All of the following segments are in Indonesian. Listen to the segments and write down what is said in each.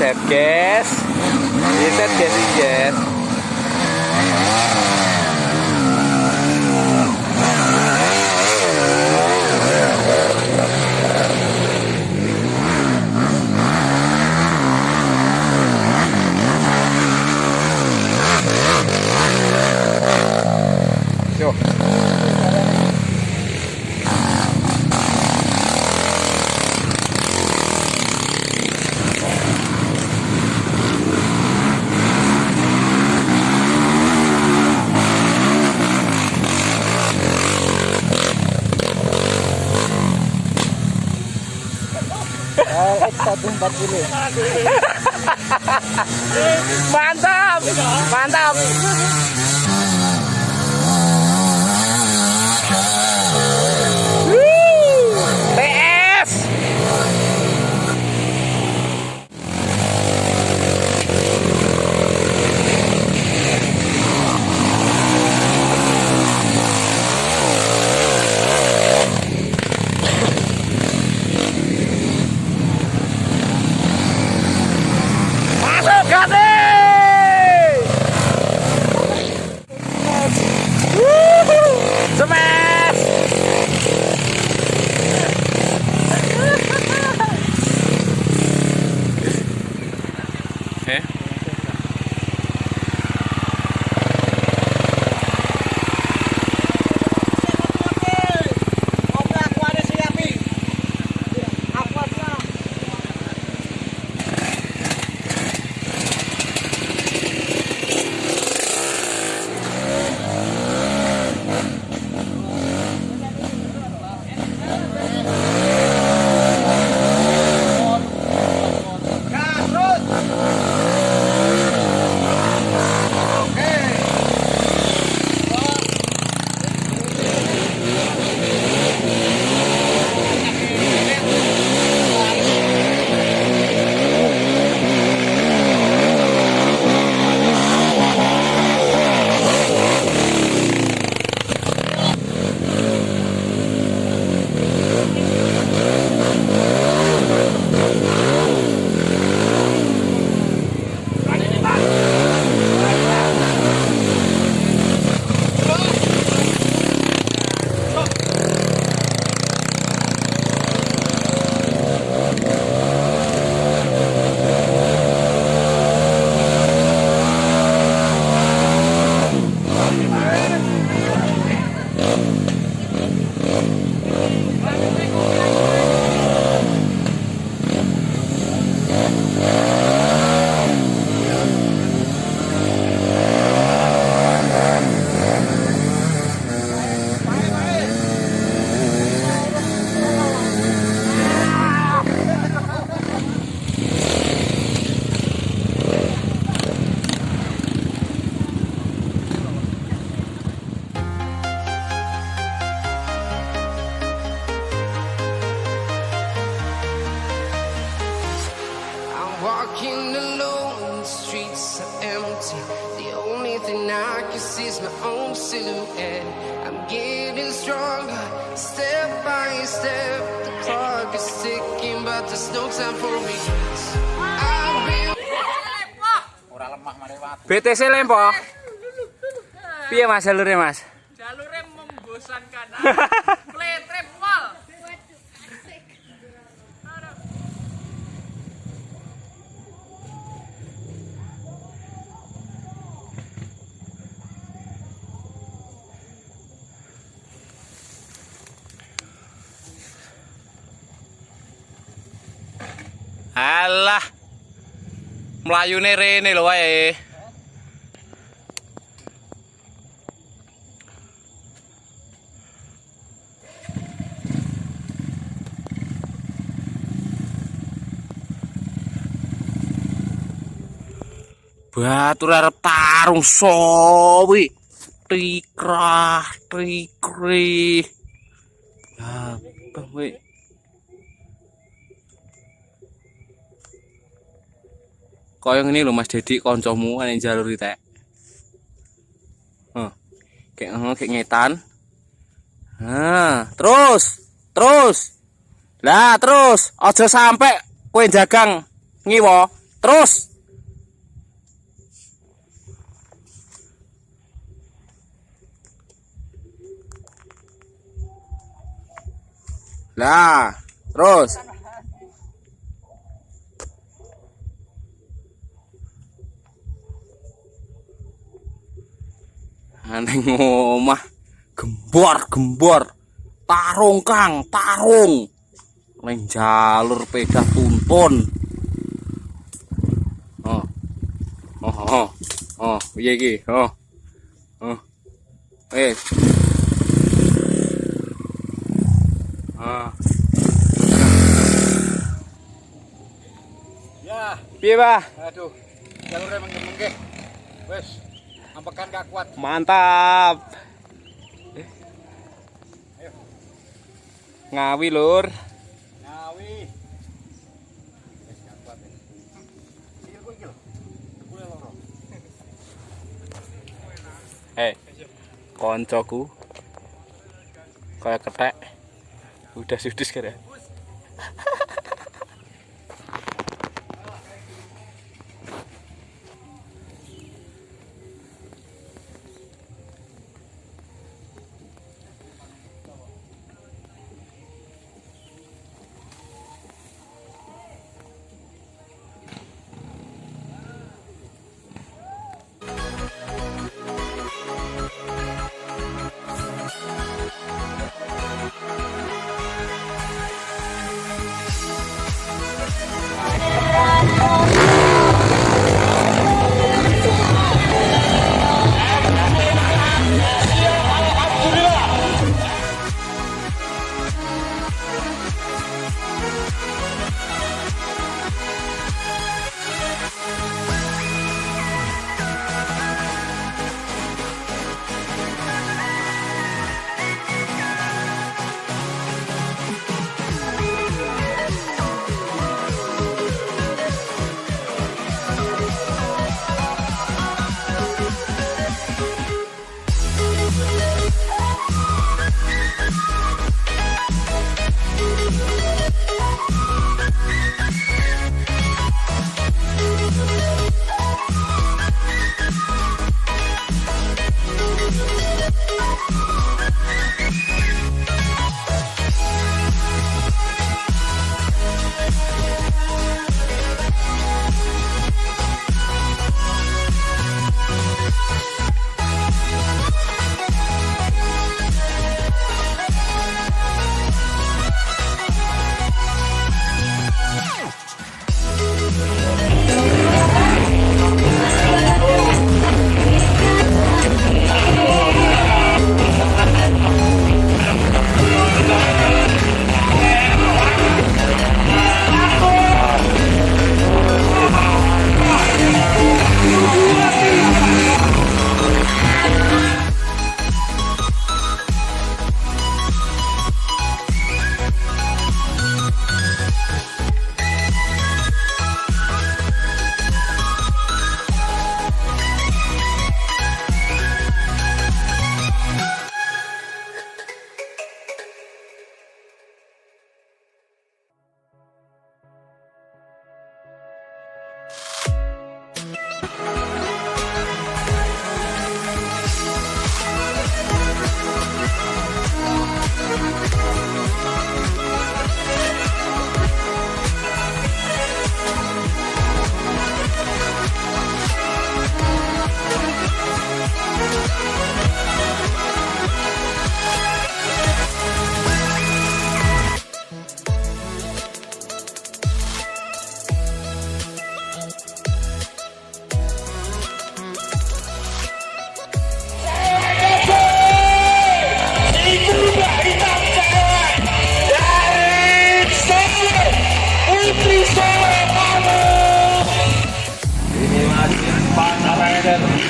reset guys. Reset guys. Yo. X140. Mantap. Mantap. TS. Masuk Gati. Smash. Walking alone, the streets are empty. The only thing I can see is my own silhouette. I'm getting stronger, step by step. The clock is ticking, but there's no time for regrets. BTC lempo. Piye Mas jalure Mas? Jalurnya membosankan. Play trip wall. Alah. Mlayune rene lho wae. Batur arep tarung sowi. Tikrah, tikri. Abang we. Kaya ngene lho Mas Dedi kancamu ning jalur iki. Kayak ngetan. Terus. Lah terus aja sampai kowe jagang ngiwa. Terus. Lah, terus. Aneh ngomah. Gembor. Tarung Kang, tarung. Neng jalur peda tuntun. Piye iki? Ya, Piye, Pak? aduh, jalurnya menggem-menggeh. Wes, ampekan gak kuat. Mantap. Ngawi, Lur. Ngawi. Wes gak kuat. Sikil ku iki lho. Kule loro. Koncoku. Kayak ketek. Udah sudus kira.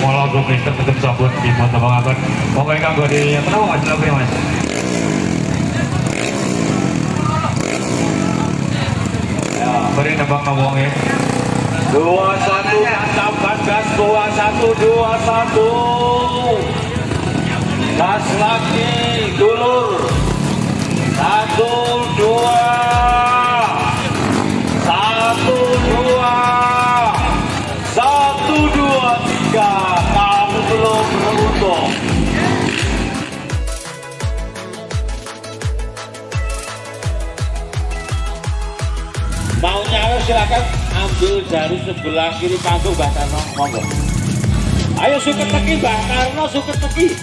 Mola gue pinter tetep sabun di mata banget. Pokoknya kan gue di kenapa nggak jelas mas? Ya, beri nebak ngomongin. 21 mantapkan gas 21 gas lagi dulur 1 2 1 2 silakan ambil dari sebelah kiri panggung Mbak Karno, monggo. Ayo suket teki Mbak Karno, suket teki.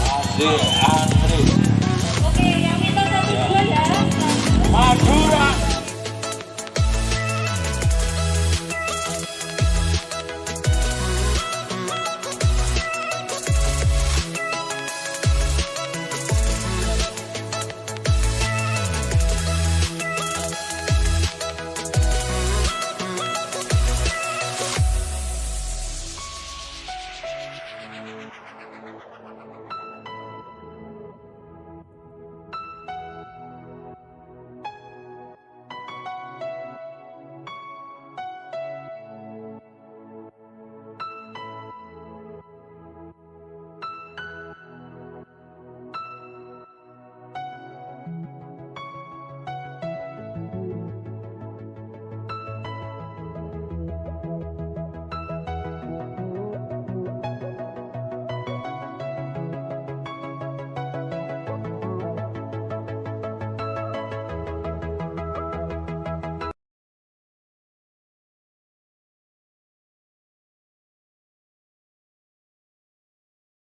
Ade Andri. Oke, yang minta 1 2 ya. Maju